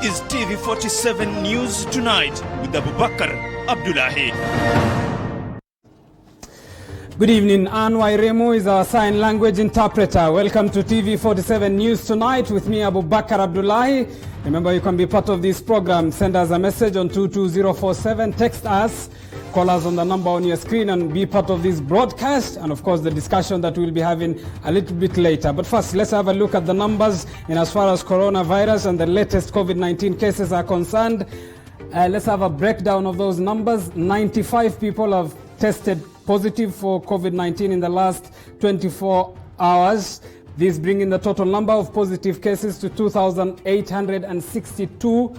is TV47 News Tonight with Abubakar Abdullahi. Good evening. Ann Wairemu is our sign language interpreter. Welcome to TV47 News Tonight with me, Abubakar Abdullahi. Remember, you can be part of this program. Send us a message on 22047. Text us. Call us on the number on your screen and be part of this broadcast. And, of course, the discussion that we'll be having a little bit later. But first, let's have a look at the numbers in as far as coronavirus and the latest COVID-19 cases are concerned. Let's have a breakdown of those numbers. 95 people have tested positive for COVID-19 in the last 24 hours. This bringing the total number of positive cases to 2,862.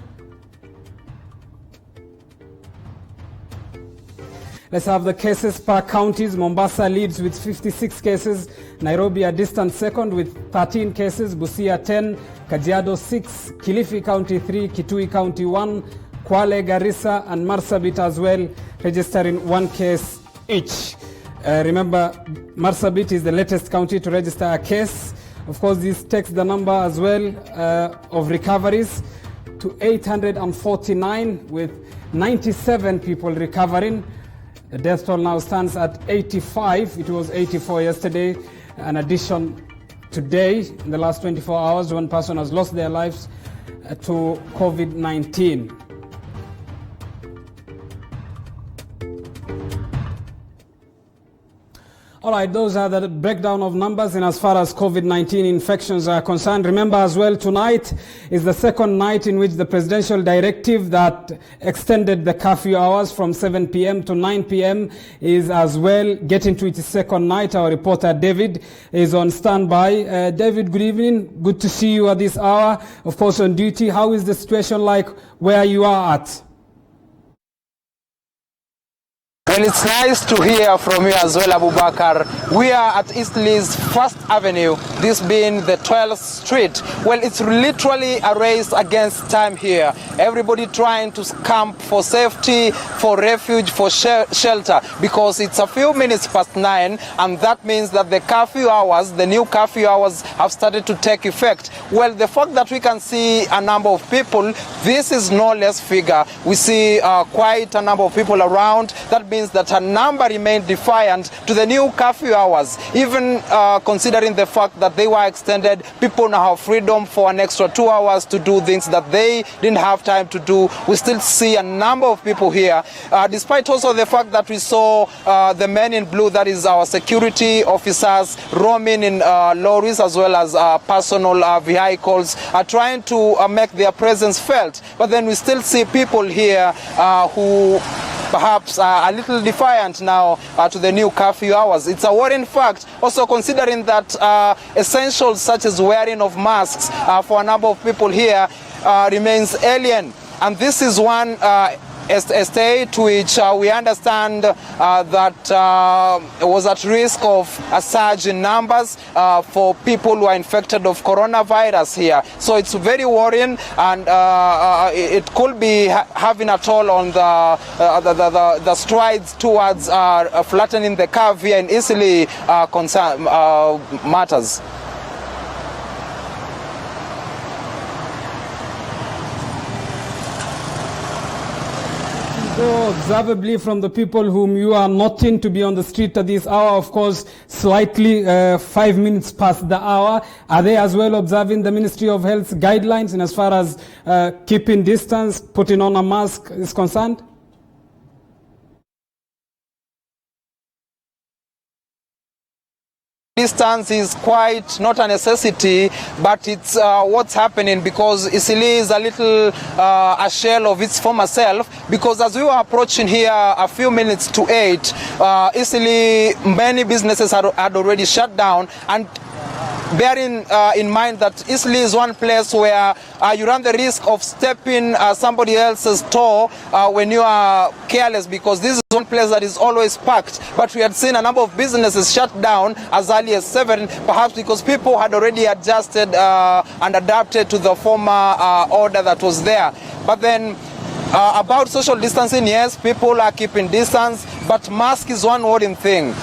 Let's have the cases per counties. Mombasa leads with 56 cases. Nairobi a distant second with 13 cases. Busia 10, Kajiado 6, Kilifi County 3, Kitui County 1, Kwale, Garissa and Marsabit as well, registering 1 case each. Remember, Marsabit is the latest county to register a case. Of course, this takes the number as well of recoveries to 849 with 97 people recovering. The death toll now stands at 85. It was 84 yesterday. An addition today, in the last 24 hours, 1 person has lost their lives to COVID-19. All right, those are the breakdown of numbers in as far as COVID-19 infections are concerned. Remember as well, tonight is the second night in which the presidential directive that extended the curfew hours from 7 p.m. to 9 p.m. is as well getting to its second night. Our reporter David is on standby. David, good evening. Good to see you at this hour. Of course, on duty. How is the situation like where you are at? Well, it's nice to hear from you as well, Abubakar. We are at Eastleigh's First Avenue, this being the 12th Street. Well, it's literally a race against time here. Everybody trying to camp for safety, for refuge, for shelter, because it's a few minutes past 9, and that means that the curfew hours, the new curfew hours, have started to take effect. Well, the fact that we can see a number of people, this is no less figure. We see quite a number of people around. That means that a number remained defiant to the new curfew hours. Even considering the fact that they were extended, people now have freedom for an extra 2 hours to do things that they didn't have time to do. We still see a number of people here, despite also the fact that we saw the men in blue, that is our security officers, roaming in lorries as well as personal vehicles, trying to make their presence felt. But then we still see people here who perhaps a little defiant now to the new curfew hours. It's a worrying fact, also considering that essentials such as wearing of masks for a number of people here remains alien. And this is one estate which we understand that was at risk of a surge in numbers for people who are infected of coronavirus here. So it's very worrying, and it could be having a toll on the strides towards flattening the curve here and easily matters. So observably from the people whom you are noting to be on the street at this hour, of course, slightly 5 minutes past the hour, are they as well observing the Ministry of Health's guidelines in as far as keeping distance, putting on a mask is concerned? Distance is quite not a necessity, but it's what's happening, because Eastleigh is a little a shell of its former self, because as we were approaching here a few minutes to 8, Eastleigh, many businesses had already shut down, and bearing in mind that Eastleigh is one place where you run the risk of stepping somebody else's toe when you are careless, because this is one place that is always packed. But we had seen a number of businesses shut down as early as 7, perhaps because people had already adjusted and adapted to the former order that was there. But then about social distancing, yes, people are keeping distance, but mask is one worrying thing.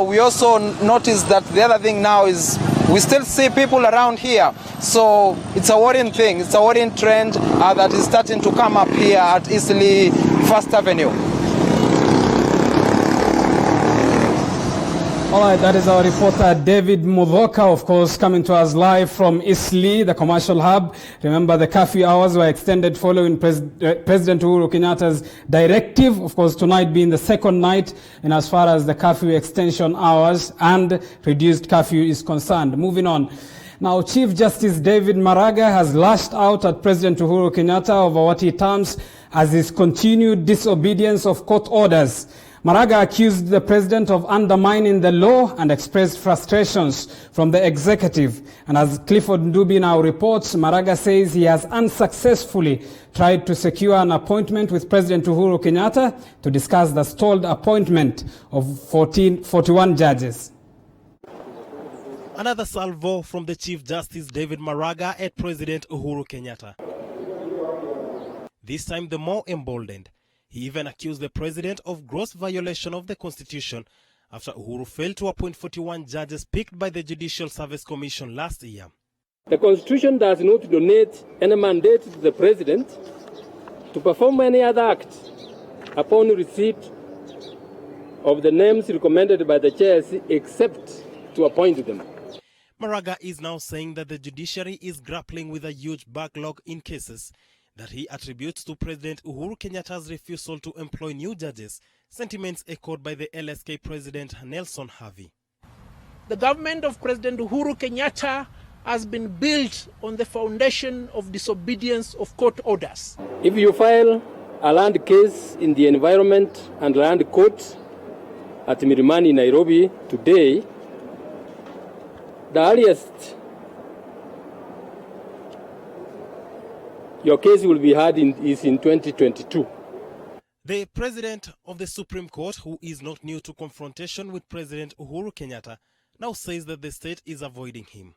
We also noticed that the other thing now is we still see people around here So it's a worrying thing. It's a worrying trend that is starting to come up here at Eastleigh First Avenue. All right, that is our reporter David Mudhoka, of course, coming to us live from Eastleigh, the commercial hub. Remember, the curfew hours were extended following President Uhuru Kenyatta's directive, of course, tonight being the second night in as far as the curfew extension hours and reduced curfew is concerned. Moving on. Now, Chief Justice David Maraga has lashed out at President Uhuru Kenyatta over what he terms as his continued disobedience of court orders. Maraga accused the president of undermining the law and expressed frustrations from the executive. And as Clifford Ndubi now reports, Maraga says he has unsuccessfully tried to secure an appointment with President Uhuru Kenyatta to discuss the stalled appointment of 41 judges. Another salvo from the Chief Justice David Maraga at President Uhuru Kenyatta. This time the more emboldened. He even accused the president of gross violation of the constitution after Uhuru failed to appoint 41 judges picked by the Judicial Service Commission last year. The constitution does not donate any mandate to the president to perform any other act upon receipt of the names recommended by the chairs except to appoint them. Maraga is now saying that the judiciary is grappling with a huge backlog in cases that he attributes to President Uhuru Kenyatta's refusal to employ new judges, sentiments echoed by the LSK President Nelson Havi. The government of President Uhuru Kenyatta has been built on the foundation of disobedience of court orders. If you file a land case in the Environment and Land Court at Milimani, Nairobi today, the earliest your case will be heard is in 2022. The president of the Supreme Court, who is not new to confrontation with President Uhuru Kenyatta, now says that the state is avoiding him.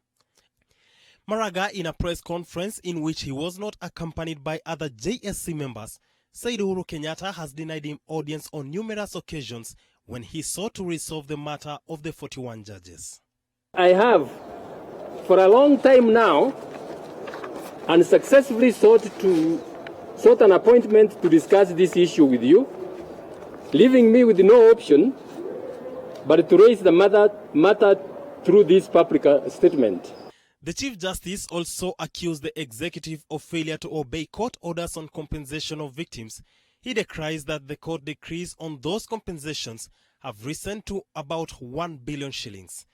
Maraga, in a press conference in which he was not accompanied by other JSC members, said Uhuru Kenyatta has denied him audience on numerous occasions when he sought to resolve the matter of the 41 judges. I have, for a long time now, unsuccessfully sought an appointment to discuss this issue with you, leaving me with no option but to raise the matter through this public statement. The Chief Justice also accused the executive of failure to obey court orders on compensation of victims. He decries that the court decrees on those compensations have risen to about 1 billion shillings.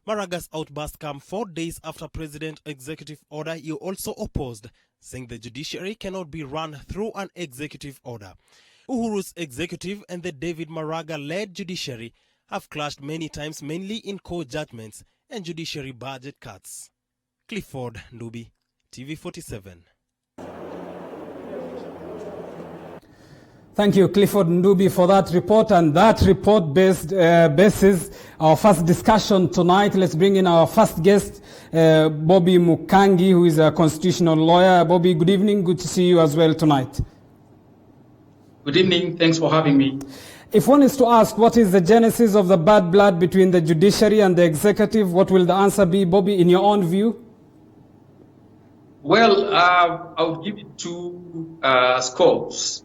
Maraga's outburst came 4 days after President's executive order he also opposed, saying the judiciary cannot be run through an executive order. Uhuru's executive and the David Maraga-led judiciary have clashed many times, mainly in court judgments and judiciary budget cuts. Clifford Ndubi, TV47. Thank you, Clifford Ndubi, for that report. And that report bases our first discussion tonight. Let's bring in our first guest, Bobby Mukangi, who is a constitutional lawyer. Bobby, good evening. Good to see you as well tonight. Good evening. Thanks for having me. If one is to ask what is the genesis of the bad blood between the judiciary and the executive, what will the answer be, Bobby, in your own view? Well, I'll give it two scopes.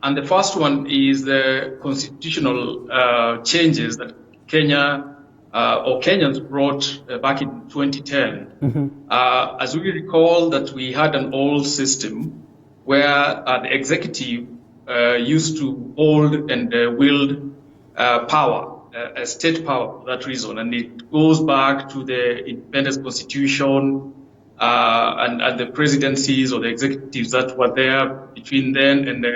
And the first one is the constitutional changes that Kenya or Kenyans brought back in 2010. Mm-hmm. As we recall that we had an old system where the executive used to hold and wield power, state power for that reason. And it goes back to the independence constitution and the presidencies or the executives that were there between then and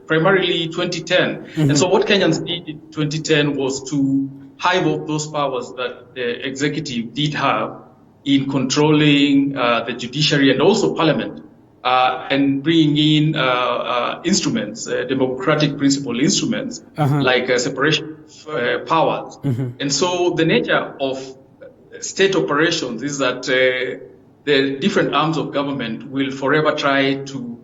primarily 2010. Mm-hmm. And so what Kenyans did in 2010 was to hive off those powers that the executive did have in controlling the judiciary and also parliament. And bringing in instruments, democratic principle instruments, like separation of powers. Mm-hmm. And so the nature of state operations is that the different arms of government will forever try to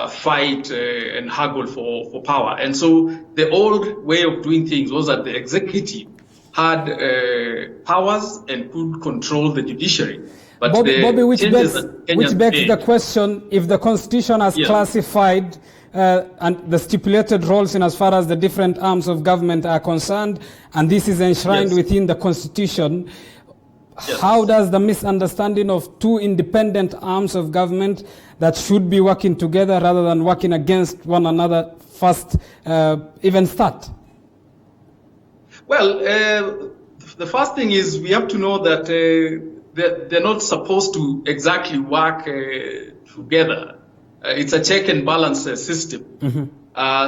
fight and haggle for power. And so the old way of doing things was that the executive had powers and could control the judiciary. But Bobby, which begs made, the question, if the Constitution has classified and the stipulated roles in as far as the different arms of government are concerned, and this is enshrined within the Constitution, how does the misunderstanding of two independent arms of government that should be working together rather than working against one another first even start? Well, the first thing is we have to know that they're not supposed to exactly work together. It's a check and balance system.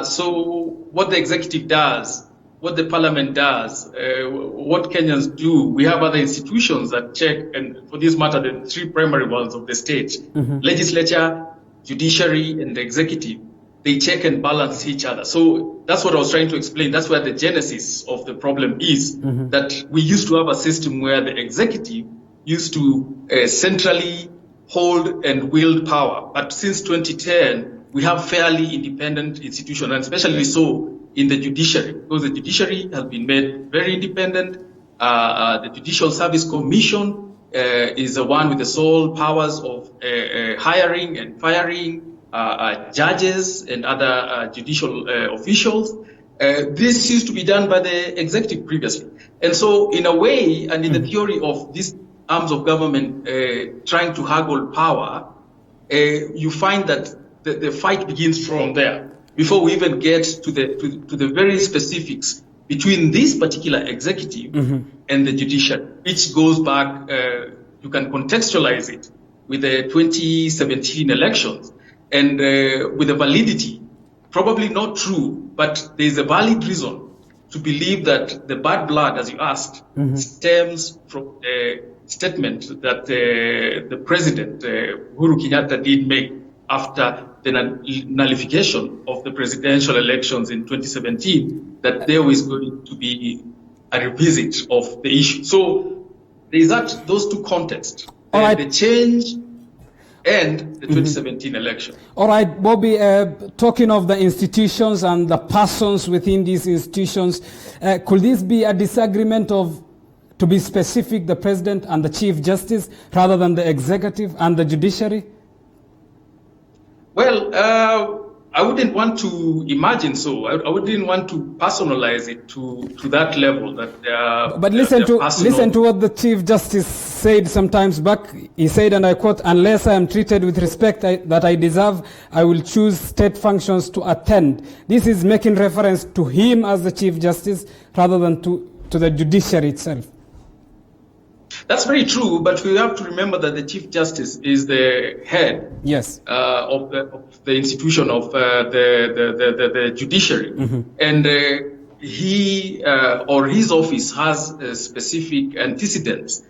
So what the executive does, what the parliament does, what Kenyans do, we have other institutions that check, and for this matter, the three primary ones of the state, legislature, judiciary, and the executive, they check and balance each other. So that's what I was trying to explain. That's where the genesis of the problem is, that we used to have a system where the executive used to centrally hold and wield power. But since 2010, we have fairly independent institutions, and especially so in the judiciary, because the judiciary has been made very independent. The Judicial Service Commission is the one with the sole powers of hiring and firing judges and other judicial officials. This used to be done by the executive previously. And so in a way, and in the theory of these arms of government trying to haggle power, you find that the fight begins from there, before we even get to the very specifics between this particular executive and the judiciary, which goes back, you can contextualize it with the 2017 elections, and with the validity, probably not true, but there is a valid reason to believe that the bad blood, as you asked, stems from a statement that the president, Uhuru Kenyatta, did make after the nullification of the presidential elections in 2017, that there was going to be a revisit of the issue. So there is those two contexts, the change and the 2017 election. All right, Bobby, talking of the institutions and the persons within these institutions, could this be a disagreement of, to be specific, the president and the chief justice rather than the executive and the judiciary? Well, I wouldn't want to imagine so. I wouldn't want to personalize it to that level. But listen to what the Chief Justice said sometimes back. He said, and I quote, "Unless I am treated with respect that I deserve, I will choose state functions to attend." This is making reference to him as the Chief Justice rather than to the judiciary itself. That's very true, but we have to remember that the Chief Justice is the head of the institution of the judiciary. And he or his office has specific antecedents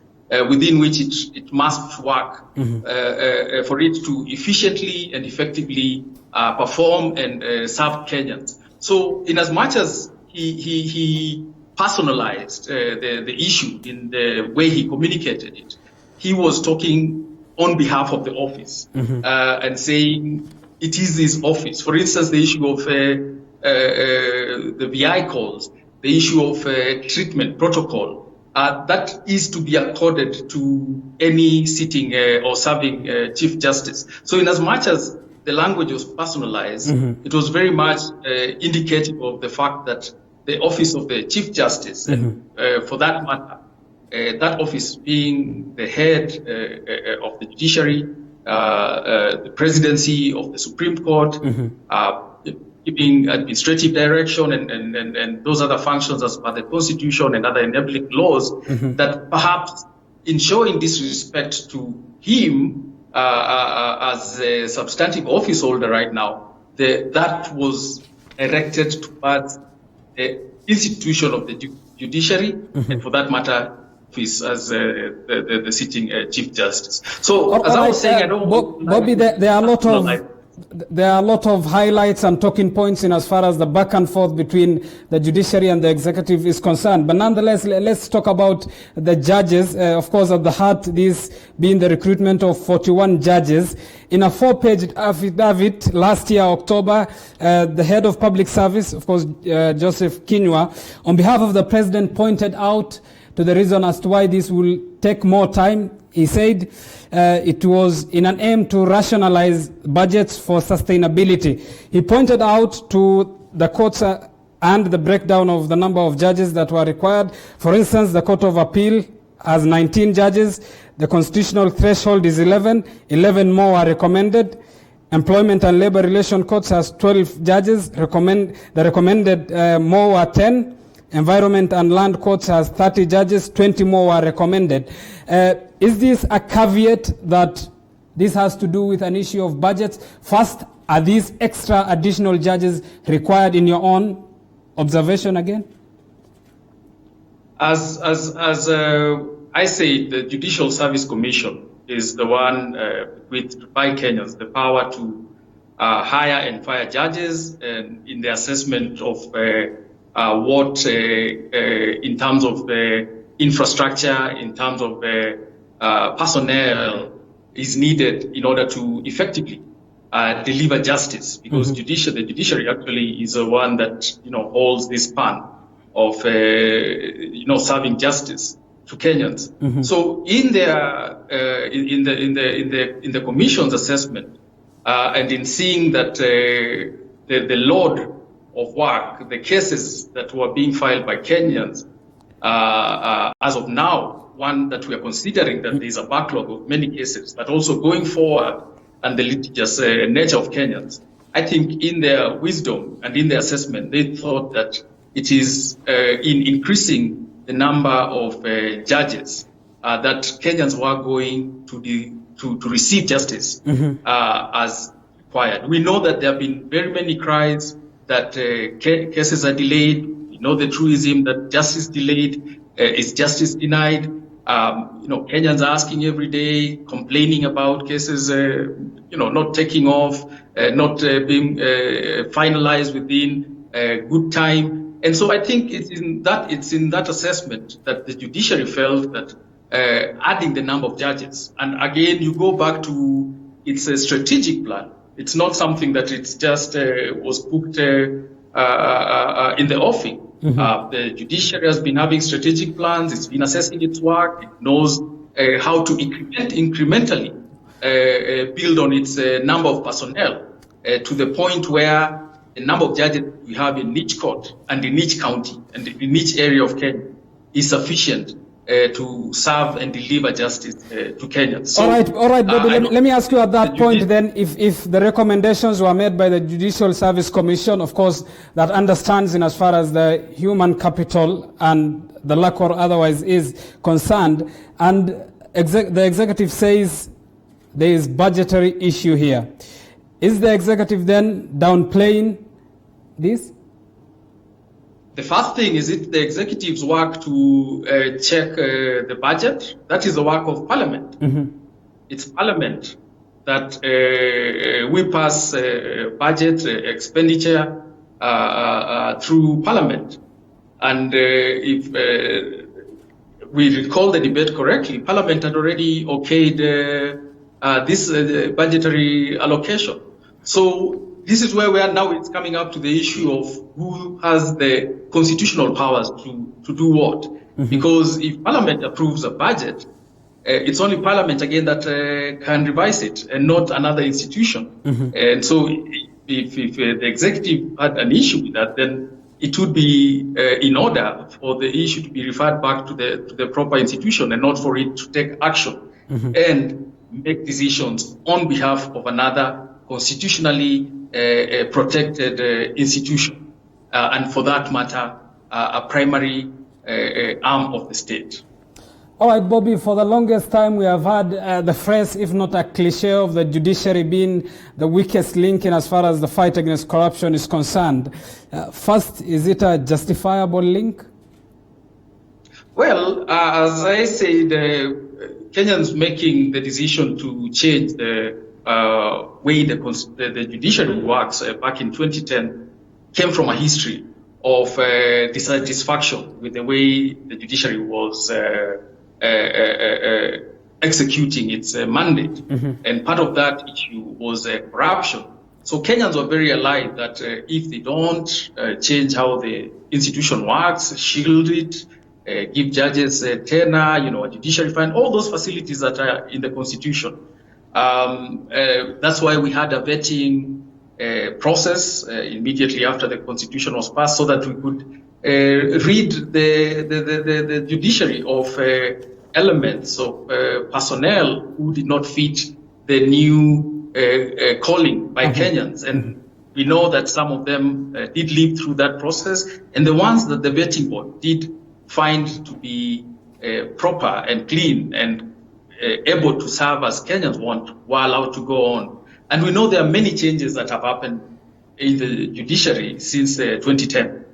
within which it must work for it to efficiently and effectively perform and serve Kenyans. So in as much as he personalized the issue in the way he communicated it, he was talking on behalf of the office and saying it is his office. For instance, the issue of the VI calls, the issue of treatment protocol, that is to be accorded to any sitting or serving Chief Justice. So in as much as the language was personalized, it was very much indicative of the fact that the office of the Chief Justice, and for that matter, that office being the head of the judiciary, the presidency of the Supreme Court, giving administrative direction and those other functions as per the Constitution and other enabling laws, that perhaps in showing disrespect to him as a substantive office holder right now, that was directed towards the institution of the judiciary, and for that matter, office as the sitting Chief Justice. So, as I was saying, I don't... Bobby, there are a lot of highlights and talking points in as far as the back and forth between the judiciary and the executive is concerned. But nonetheless, let's talk about the judges. Of course, at the heart, this being the recruitment of 41 judges. In a 4-page affidavit last year, October, the head of public service, of course, Joseph Kinyua, on behalf of the president, pointed out to the reason as to why this will take more time. He said it was in an aim to rationalize budgets for sustainability. He pointed out to the courts and the breakdown of the number of judges that were required. For instance, the Court of Appeal has 19 judges. The constitutional threshold is 11. 11 more are recommended. Employment and Labor Relation Courts has 12 judges. The recommended more are 10. Environment and Land Courts has 30 judges. 20 more are recommended. Is this a caveat that this has to do with an issue of budgets? First, are these extra additional judges required in your own observation again? As I say, the Judicial Service Commission is the one with by Kenyans the power to hire and fire judges, and in the assessment of what, in terms of the infrastructure, in terms of personnel, is needed in order to effectively deliver justice, because the judiciary actually is the one that holds this span of serving justice to Kenyans. So in their in the commission's assessment, and in seeing that the load of work, the cases that were being filed by Kenyans, as of now, one that we are considering that there is a backlog of many cases, but also going forward, and the litigious nature of Kenyans, I think in their wisdom and in their assessment, they thought that it is in increasing the number of judges that Kenyans were going to receive justice as required. We know that there have been very many cries that cases are delayed. We know the truism that justice delayed is justice denied. Kenyans are asking every day, complaining about cases, not taking off, not being finalized within good time. And so I think it's in that assessment that the judiciary felt that adding the number of judges, and again, you go back to it's a strategic plan. It's not something that it's just was put in the offing. The judiciary has been having strategic plans. It's been assessing its work. It knows how to incrementally build on its number of personnel to the point where the number of judges we have in each court and in each county and in each area of Kenya is sufficient to serve and deliver justice to Kenyans. So, all right, Bobby, let me ask you at that point then, if the recommendations were made by the Judicial Service Commission, of course, that understands in as far as the human capital and the lack or otherwise is concerned, and the executive says there is budgetary issue here. Is the executive then downplaying this? The first thing is it the executive's work to check the budget. That is the work of Parliament. It's Parliament that we pass budget expenditure through Parliament. And if we recall the debate correctly, Parliament had already okayed this budgetary allocation. So this is where we are now. It's coming up to the issue of who has the constitutional powers to do what. Because if Parliament approves a budget, it's only Parliament again that can revise it and not another institution. And so if the executive had an issue with that, then it would be in order for the issue to be referred back to the proper institution and not for it to take action and make decisions on behalf of another constitutionally protected institution, and for that matter, a primary arm of the state. All right, Bobby, for the longest time we have had the phrase, if not a cliche, of the judiciary being the weakest link in as far as the fight against corruption is concerned. First, is it a justifiable link? Well, as I said, Kenyans making the decision to change the way the judiciary works back in 2010 came from a history of dissatisfaction with the way the judiciary was executing its mandate. And part of that issue was corruption. So Kenyans were very alive that if they don't change how the institution works, shield it, give judges tenure, a judiciary fund, all those facilities that are in the Constitution. That's why we had a vetting process immediately after the Constitution was passed, so that we could rid the judiciary of elements of personnel who did not fit the new calling by Kenyans. And we know that some of them did live through that process, and the ones that the vetting board did find to be proper and clean and able to serve as Kenyans want were allowed to go on. And we know there are many changes that have happened in the judiciary since 2010.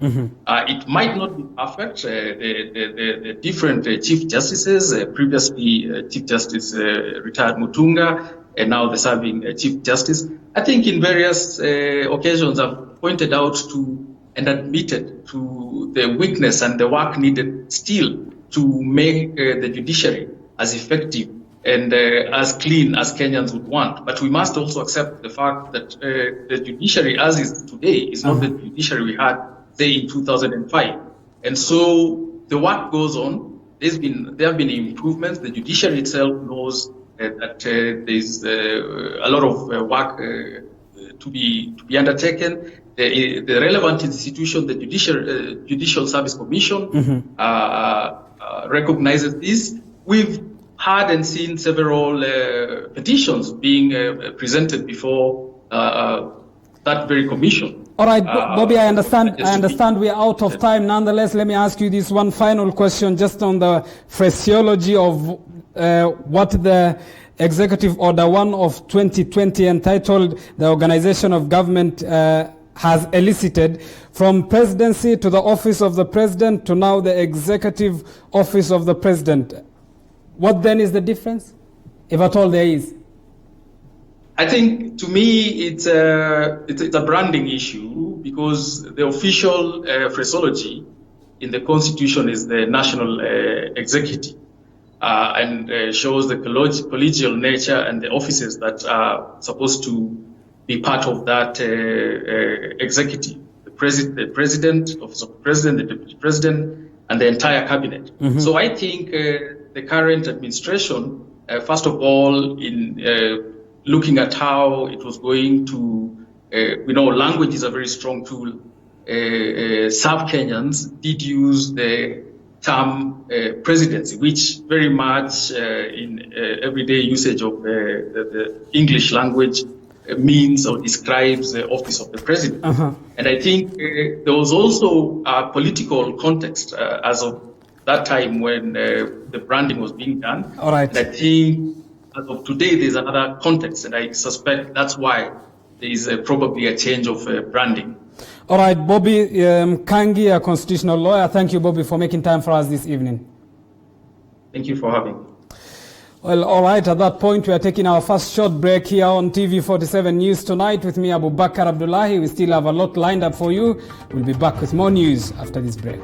It might not be perfect. The different chief justices, previously Chief Justice retired Mutunga, and now the serving Chief Justice, I think in various occasions have pointed out to and admitted to the weakness and the work needed still to make the judiciary as effective and as clean as Kenyans would want. But we must also accept the fact that the judiciary as is today is not the judiciary we had, say, in 2005. And so the work goes on. There have been improvements. The judiciary itself knows that there's a lot of work to be undertaken. The relevant institution, the Judicial Service Commission, recognizes this. We've had and seen several petitions being presented before that very commission. All right, Bobby, I understand we are out of time. Nonetheless, let me ask you this one final question just on the phraseology of what the Executive Order 1 of 2020 entitled the Organization of Government has elicited from presidency to the office of the president to now the executive office of the president. What then is the difference, if at all there is? I think, to me, it's a branding issue, because the official phraseology in the Constitution is the national executive, and shows the collegial nature and the offices that are supposed to be part of that executive: the president, office of the president, the deputy president, and the entire cabinet. So I think the current administration, first of all, in looking at how it was going to, language is a very strong tool. Serve Kenyans did use the term presidency, which very much in everyday usage of the English language means or describes the office of the president. And I think there was also a political context as of that time when the branding was being done. All right. And I think as of today, there's another context, and I suspect that's why there is probably a change of branding. All right, Bobby Kangi, a constitutional lawyer. Thank you, Bobby, for making time for us this evening. Thank you for having me. Well, all right, at that point, we are taking our first short break here on TV47 News Tonight with me, Abu Bakar Abdullahi. We still have a lot lined up for you. We'll be back with more news after this break.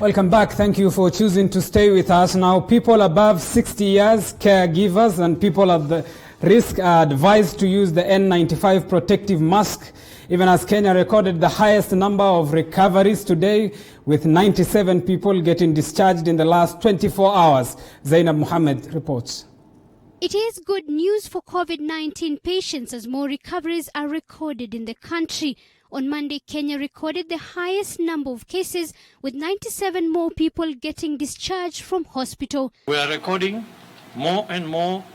Welcome back. Thank you for choosing to stay with us. Now, people above 60 years, caregivers, and people at the risk are advised to use the N95 protective mask, even as Kenya recorded the highest number of recoveries today, with 97 people getting discharged in the last 24 hours. Zainab Mohammed reports. It is good news for COVID-19 patients as more recoveries are recorded in the country. On Monday, Kenya recorded the highest number of cases, with 97 more people getting discharged from hospital. We are recording more and more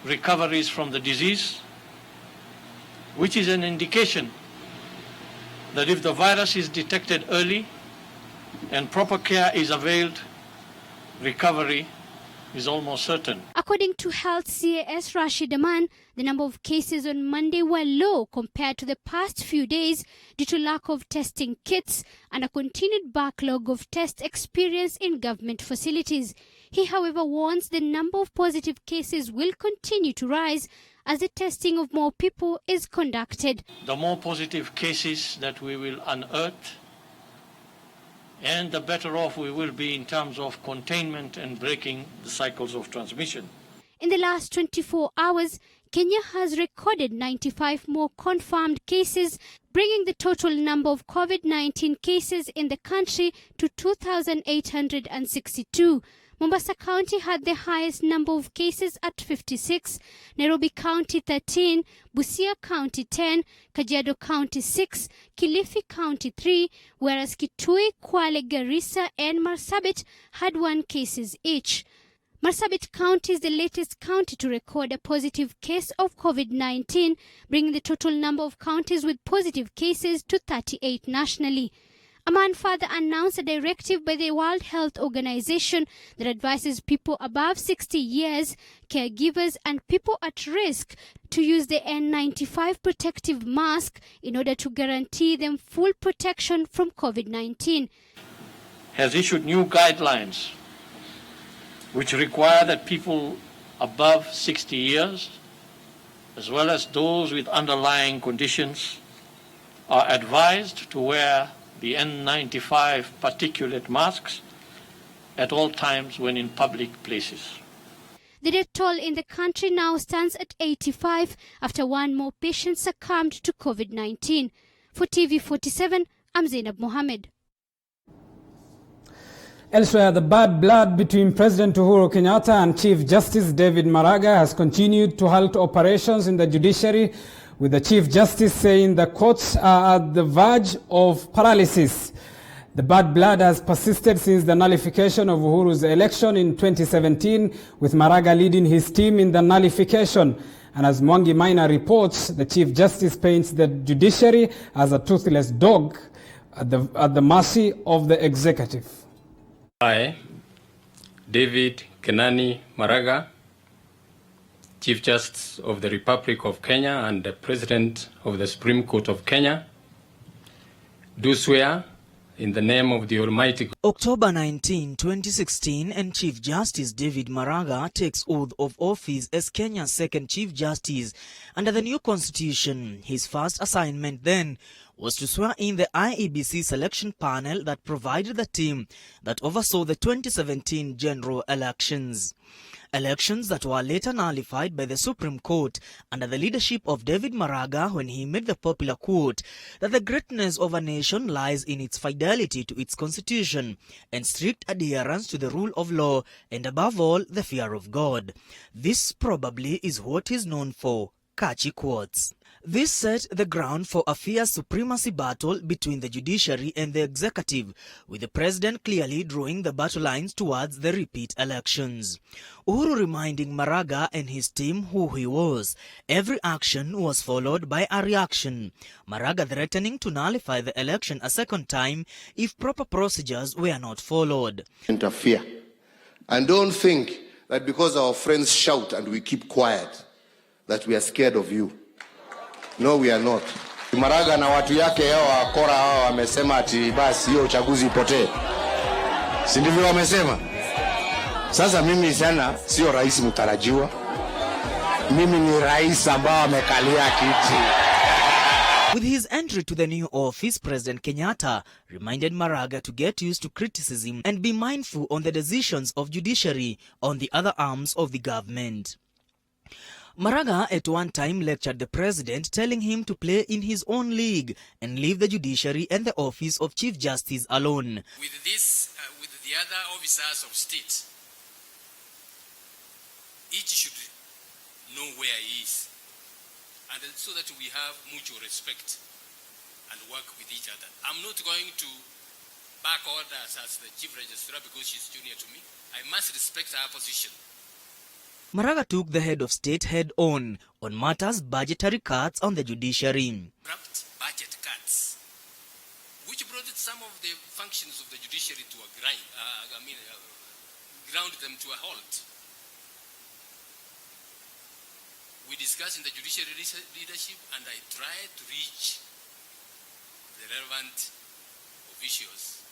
recoveries from the disease, which is an indication that if the virus is detected early and proper care is availed, recovery is almost certain. According to Health CAS Rashid Aman, the number of cases on Monday were low compared to the past few days due to lack of testing kits and a continued backlog of tests experienced in government facilities. He, however, warns the number of positive cases will continue to rise as the testing of more people is conducted. The more positive cases that we will unearth, and the better off we will be in terms of containment and breaking the cycles of transmission. In the last 24 hours, Kenya has recorded 95 more confirmed cases, bringing the total number of COVID-19 cases in the country to 2,862. Mombasa County had the highest number of cases at 56, Nairobi County 13, Busia County 10, Kajiado County 6, Kilifi County 3, whereas Kitui, Kwale, Garissa and Marsabit had 1 cases each. Marsabit County is the latest county to record a positive case of COVID-19, bringing the total number of counties with positive cases to 38 nationally. Aman further announced a directive by the World Health Organization that advises people above 60 years, caregivers and people at risk to use the N95 protective mask in order to guarantee them full protection from COVID-19. Has issued new guidelines which require that people above 60 years, as well as those with underlying conditions, are advised to wear the N95 particulate masks at all times when in public places. The death toll in the country now stands at 85 after 1 more patient succumbed to COVID-19. For TV47, I'm Zainab Mohammed. Elsewhere, the bad blood between President Uhuru Kenyatta and Chief Justice David Maraga has continued to halt operations in the judiciary, with the Chief Justice saying the courts are at the verge of paralysis. The bad blood has persisted since the nullification of Uhuru's election in 2017, with Maraga leading his team in the nullification. And as Mwangi Maina reports, the Chief Justice paints the judiciary as a toothless dog at the mercy of the executive. I, David Kenani Maraga, Chief Justice of the Republic of Kenya and the President of the Supreme Court of Kenya, do swear in the name of the Almighty God. October 19, 2016, and Chief Justice David Maraga takes oath of office as Kenya's second Chief Justice under the new constitution. His first assignment then was to swear in the IEBC selection panel that provided the team that oversaw the 2017 general elections. Elections that were later nullified by the Supreme Court under the leadership of David Maraga when he made the popular quote that the greatness of a nation lies in its fidelity to its constitution and strict adherence to the rule of law and above all the fear of God. This probably is what he's known for. Catchy quotes. This set the ground for a fierce supremacy battle between the judiciary and the executive, with the president clearly drawing the battle lines towards the repeat elections. Uhuru reminding Maraga and his team who he was. Every action was followed by a reaction. Maraga threatening to nullify the election a second time if proper procedures were not followed. Interfere. And don't think that because our friends shout and we keep quiet, that we are scared of you. No, we are not. Maraga na watu yake hao wakora hao wamesema ati basi hiyo uchaguzi ipotee. Si ndivyo wamesema? Sasa mimi sana sio rais mtarajiwa. Mimi ni rais ambao amekalia kiti. With his entry to the new office, President Kenyatta reminded Maraga to get used to criticism and be mindful on the decisions of judiciary on the other arms of the government. Maraga at one time lectured the president, telling him to play in his own league and leave the judiciary and the office of Chief Justice alone. With the other officers of state, each should know where he is, and so that we have mutual respect and work with each other. I'm not going to back orders as the chief registrar because she's junior to me. I must respect her position. Maraga took the head of state head-on matters budgetary cuts on the judiciary. Abrupt budget cuts, which brought some of the functions of the judiciary to a grind, ground them to a halt. We discussed in the judiciary leadership, and I tried to reach the relevant officials.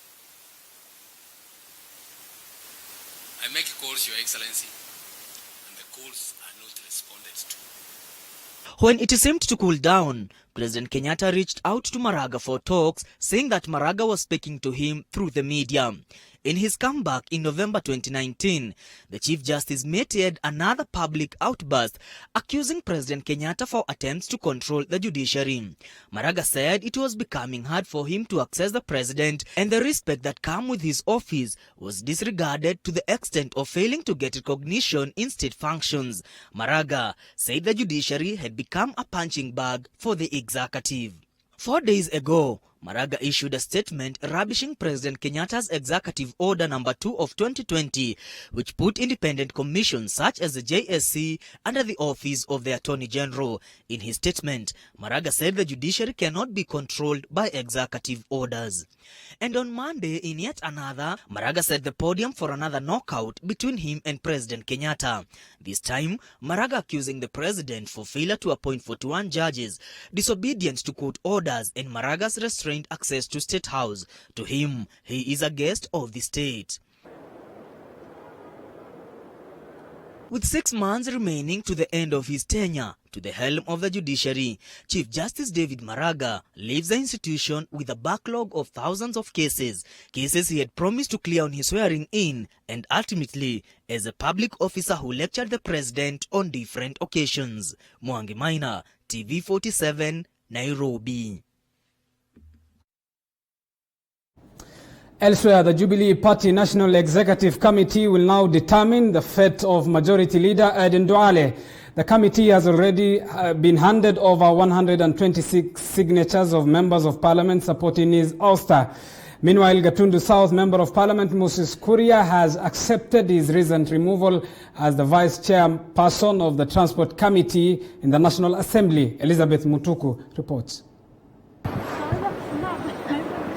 I make calls, Your Excellency, and the calls are not responded to. When it seemed to cool down, President Kenyatta reached out to Maraga for talks, saying that Maraga was speaking to him through the media. In his comeback in November 2019, the Chief Justice made yet another public outburst, accusing President Kenyatta for attempts to control the judiciary. Maraga said it was becoming hard for him to access the president, and the respect that came with his office was disregarded to the extent of failing to get recognition in state functions. Maraga said the judiciary had become a punching bag for the executive. 4 days ago, Maraga issued a statement rubbishing President Kenyatta's Executive Order No. 2 of 2020, which put independent commissions such as the JSC under the office of the Attorney General. In his statement, Maraga said the judiciary cannot be controlled by executive orders. And on Monday, in yet another, Maraga set the podium for another knockout between him and President Kenyatta. This time, Maraga accusing the president for failure to appoint 41 judges, disobedience to court orders, and Maraga's restrained access to State House. To him, he is a guest of the state. With 6 months remaining to the end of his tenure to the helm of the judiciary, Chief Justice David Maraga leaves the institution with a backlog of thousands of cases he had promised to clear on his swearing in, and ultimately as a public officer who lectured the president on different occasions. Mwangi Maina, TV47, Nairobi. Elsewhere, the Jubilee Party National Executive Committee will now determine the fate of Majority Leader Aden Duale. The committee has already been handed over 126 signatures of members of parliament supporting his ouster. Meanwhile, Gatundu South Member of Parliament Moses Kuria has accepted his recent removal as the Vice Chairperson of the Transport Committee in the National Assembly. Elizabeth Mutuku reports.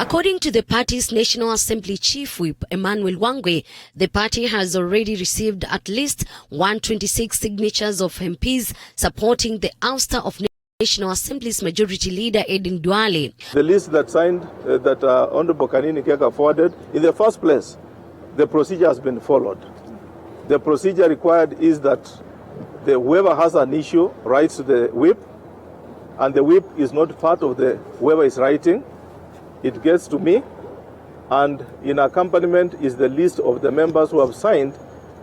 According to the party's National Assembly Chief Whip, Emmanuel Wangwe, the party has already received at least 126 signatures of MPs supporting the ouster of National Assembly's Majority Leader Aden Duale. The list that signed, that Honorable Kanini Keka forwarded, in the first place, the procedure has been followed. The procedure required is that whoever has an issue writes to the whip, and the whip is not part of the whoever is writing. It gets to me, and in accompaniment is the list of the members who have signed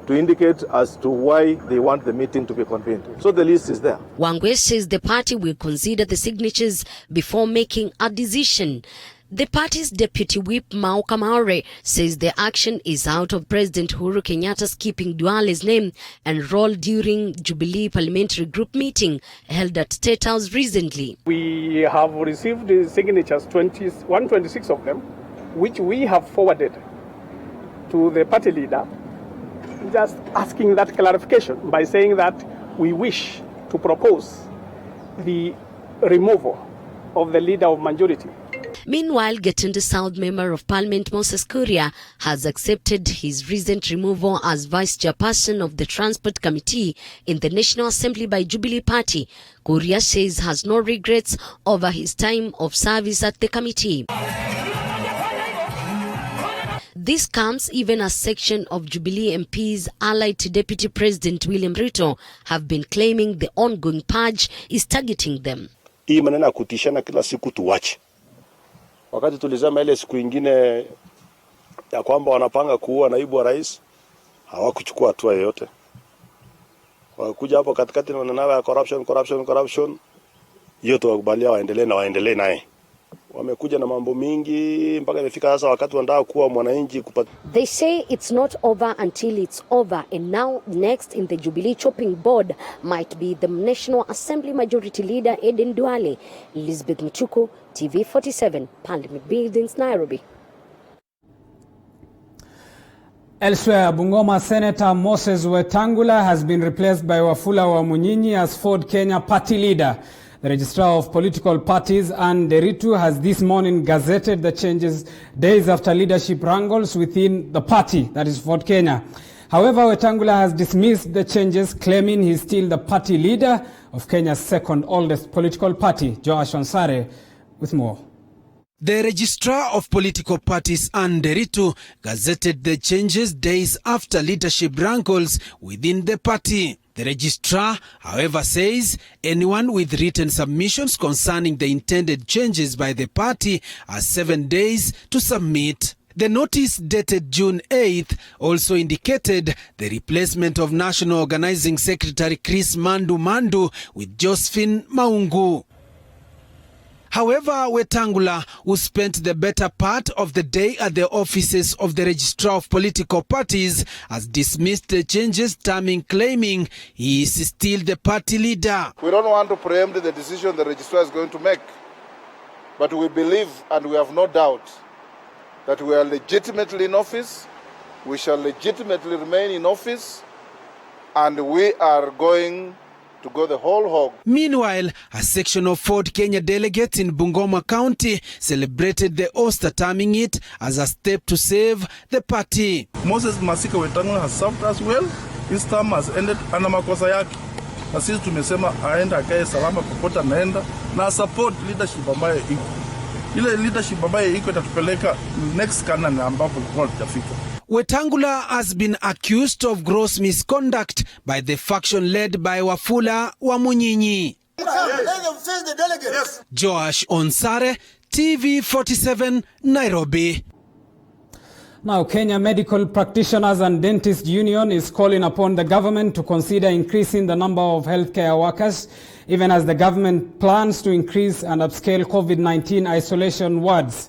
to indicate as to why they want the meeting to be convened. So the list is there. Wangwe says the party will consider the signatures before making a decision. The party's deputy whip, Mao Kamaure, says the action is out of President Uhuru Kenyatta's keeping Duale's name and role during Jubilee Parliamentary Group meeting held at State House recently. We have received the signatures, 126 of them, which we have forwarded to the party leader, just asking that clarification by saying that we wish to propose the removal of the leader of majority. Meanwhile, Gatundu South Member of Parliament Moses Kuria has accepted his recent removal as Vice Chairperson of the Transport Committee in the National Assembly by Jubilee Party. Kuria says has no regrets over his time of service at the committee. This comes even as section of Jubilee MPs allied to Deputy President William Ruto have been claiming the ongoing purge is targeting them. hii maneno ya kutishana kila siku tuwache. Wakati tulisema ile siku nyingine ya kwamba wanapanga kuua naibu wa rais, hawakuchukua hatua yoyote. Wakuja hapo katikati na maneno ya corruption, hiyo tuwakubalia waendelee naye. Wamekuja na mambo mingi mpaka imefika sasa wakati wanataka kuwa mwananchi kupata. They say it's not over until it's over, and now next in the Jubilee chopping board might be the National Assembly Majority Leader Eden Duale. Elizabeth Mchuku, TV47, Parliament Buildings, Nairobi. Elsewhere, Bungoma Senator Moses Wetangula has been replaced by Wafula Wamunyinyi as Ford Kenya party leader. The Registrar of Political Parties, Anne Deritu, has this morning gazetted the changes days after leadership wrangles within the party, that is Ford Kenya. However, Wetangula has dismissed the changes, claiming he's still the party leader of Kenya's second oldest political party. Joash Onsare with more. The Registrar of Political Parties, Anne Deritu, gazetted the changes days after leadership wrangles within the party. The registrar, however, says anyone with written submissions concerning the intended changes by the party has 7 days to submit. The notice dated June 8th also indicated the replacement of National Organizing Secretary Chris Mandu with Josephine Maungu. However, Wetangula, who spent the better part of the day at the offices of the Registrar of Political Parties, has dismissed the changes, claiming he is still the party leader. We don't want to preempt the decision the registrar is going to make, but we believe and we have no doubt that we are legitimately in office, we shall legitimately remain in office, and we are going to go the whole hog. Meanwhile, a section of Ford Kenya delegates in Bungoma County celebrated the Oster, terming it as a step to save the party. Moses Masika Wetangula has served us well. His term has ended, ana makosa yake. Na sisi tumesema aenda akae salama popote anaenda na support leadership ambayo iko. Ile leadership ambayo iko itatupeleka next canon ambapo tutafika. Wetangula has been accused of gross misconduct by the faction led by Wafula Wamunyinyi. Joash Onsare, TV47, Nairobi. Now, Kenya Medical Practitioners and Dentists Union is calling upon the government to consider increasing the number of healthcare workers, even as the government plans to increase and upscale COVID-19 isolation wards.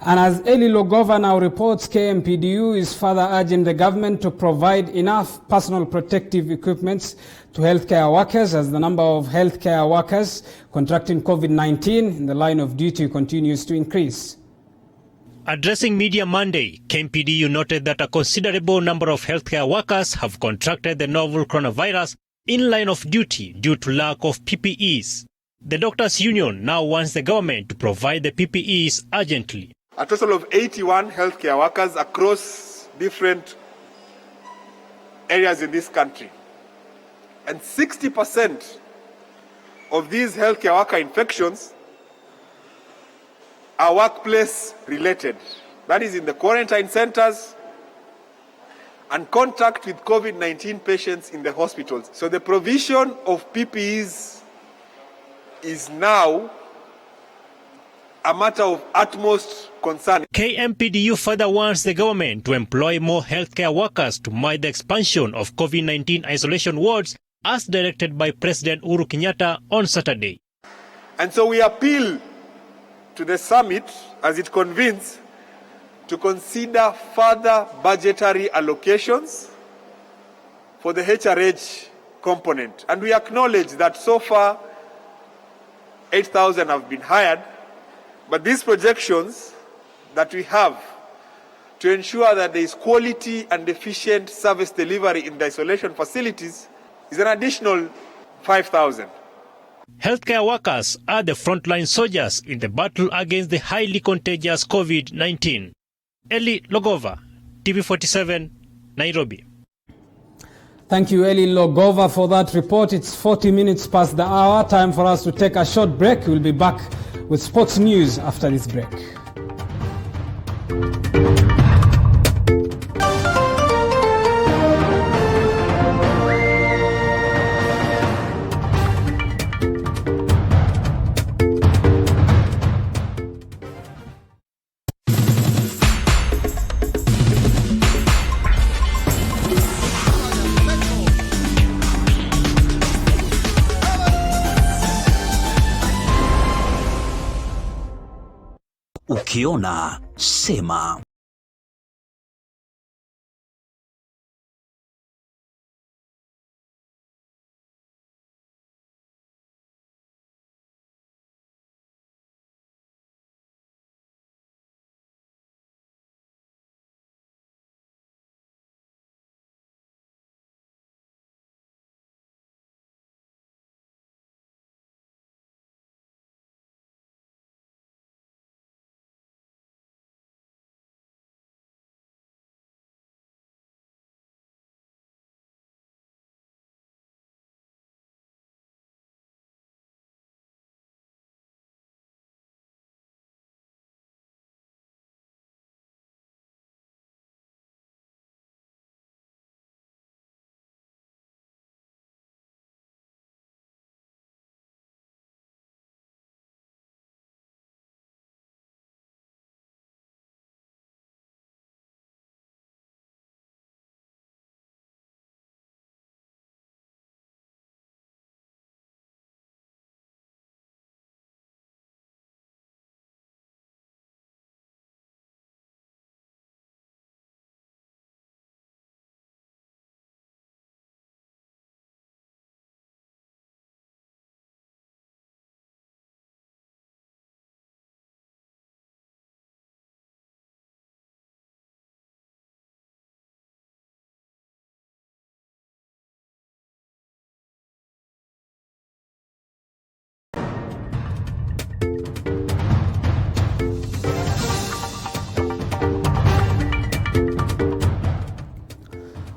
And as Eli Logova now reports, KMPDU is further urging the government to provide enough personal protective equipment to healthcare workers, as the number of healthcare workers contracting COVID-19 in the line of duty continues to increase. Addressing Media Monday, KMPDU noted that a considerable number of healthcare workers have contracted the novel coronavirus in line of duty due to lack of PPEs. The Doctors' Union now wants the government to provide the PPEs urgently. A total of 81 healthcare workers across different areas in this country. And 60% of these healthcare worker infections are workplace related. That is in the quarantine centers and contact with COVID-19 patients in the hospitals. So the provision of PPEs is now a matter of utmost concern. KMPDU further wants the government to employ more healthcare workers to meet the expansion of COVID-19 isolation wards as directed by President Uhuru Kenyatta on Saturday. And so we appeal to the summit as it convenes to consider further budgetary allocations for the HRH component. And we acknowledge that so far 8,000 have been hired, but these projections that we have to ensure that there is quality and efficient service delivery in the isolation facilities is an additional 5,000. Healthcare workers are the frontline soldiers in the battle against the highly contagious COVID-19. Eli Logova, TV47, Nairobi. Thank you, Eli Logova, for that report. It's 40 minutes past the hour. Time for us to take a short break. We'll be back with sports news after this break. Ukiona sema.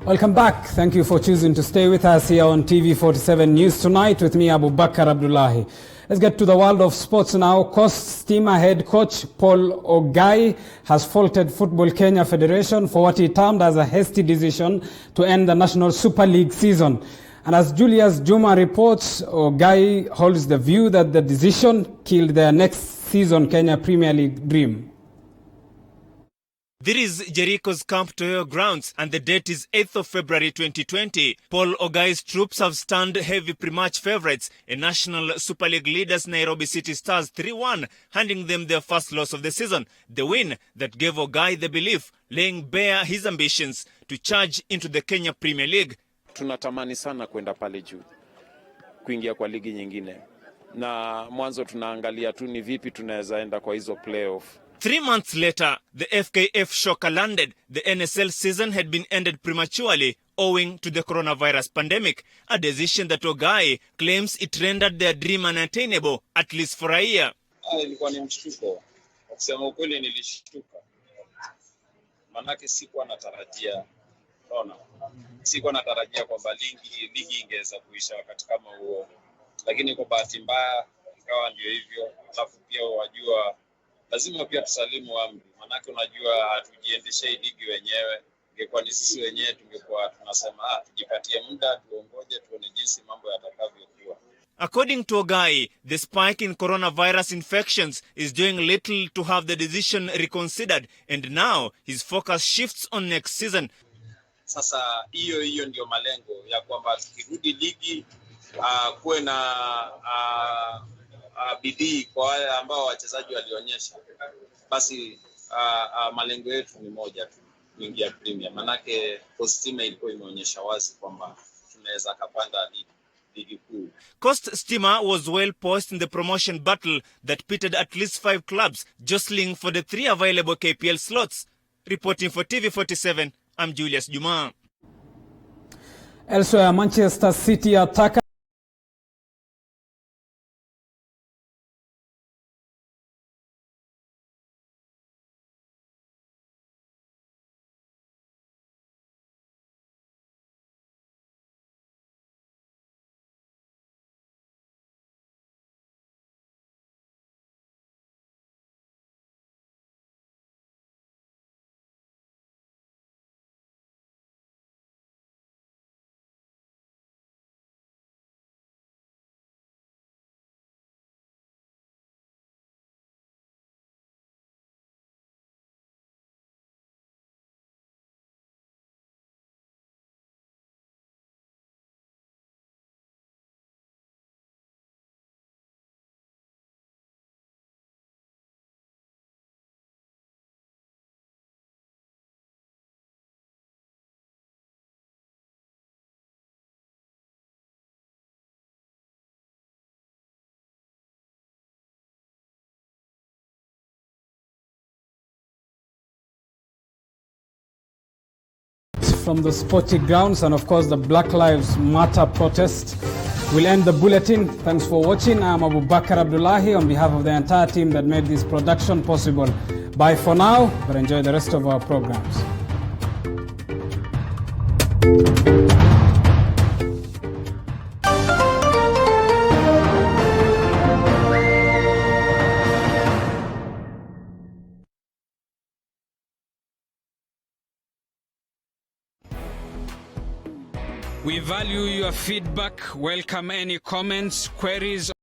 Welcome back. Thank you for choosing to stay with us here on TV47 News Tonight with me, Abu Bakar Abdullahi. Let's get to the world of sports now. Coast Stima head coach Paul Ogai has faulted Football Kenya Federation for what he termed as a hasty decision to end the National Super League season. And as Julius Juma reports, Ogai holds the view that the decision killed their next season Kenya Premier League dream. This is Jericho's Camp Toyo grounds, and the date is 8th of February 2020. Paul Ogai's troops have stunned heavy pre-match favourites, a National Super League leaders Nairobi City Stars 3-1, handing them their first loss of the season. The win that gave Ogai the belief, laying bare his ambitions to charge into the Kenya Premier League. Tunatamani sana kwenda pale juu, kuingia kwa ligi nyingine. Na mwanzo tunaangalia tu ni vipi tunaweza enda kwa hizo playoff. 3 months later, the FKF shocker landed. The NSL season had been ended prematurely owing to the coronavirus pandemic, a decision that Ogai claims it rendered their dream unattainable, at least for a year. Ilikuwa ni mshtuko. Kusema ukweli nilishtuka. Manake sikuwa natarajia. Unaona? Sikuwa natarajia kwamba ligi ingeweza kuisha wakati kama huo. Lakini kwa bahati mbaya ikawa ndio hivyo. Alafu pia wajua lazima pia tusalimu amri. Manake unajua hatujiendeshe ligi wenyewe. Ingekuwa ni sisi wenyewe tungekuwa tunasema tujipatie muda tuongoje tuone jinsi mambo yatakavyokuwa. According to Ogai, the spike in coronavirus infections is doing little to have the decision reconsidered, and now his focus shifts on next season. Sasa hiyo ndio malengo ya kwamba tukirudi ligi kuwe na bidii kwa wale ambao wachezaji walionyesha. Basi malengo yetu ni moja tu, kuingia Premier. Manake Stima ilikuwa imeonyesha wazi kwamba tunaweza kapanda ligi kuu. Coast Stima was well poised in the promotion battle that pitted at least 5 clubs jostling for the 3 available KPL slots. Reporting for TV47, I'm Julius Juma. Elsewhere, Manchester City attacker from the sporty grounds, and of course the Black Lives Matter protest. We'll end the bulletin. Thanks for watching. I'm Abu Bakar Abdullahi on behalf of the entire team that made this production possible. Bye for now, but enjoy the rest of our programs. We value your feedback. Welcome any comments, queries.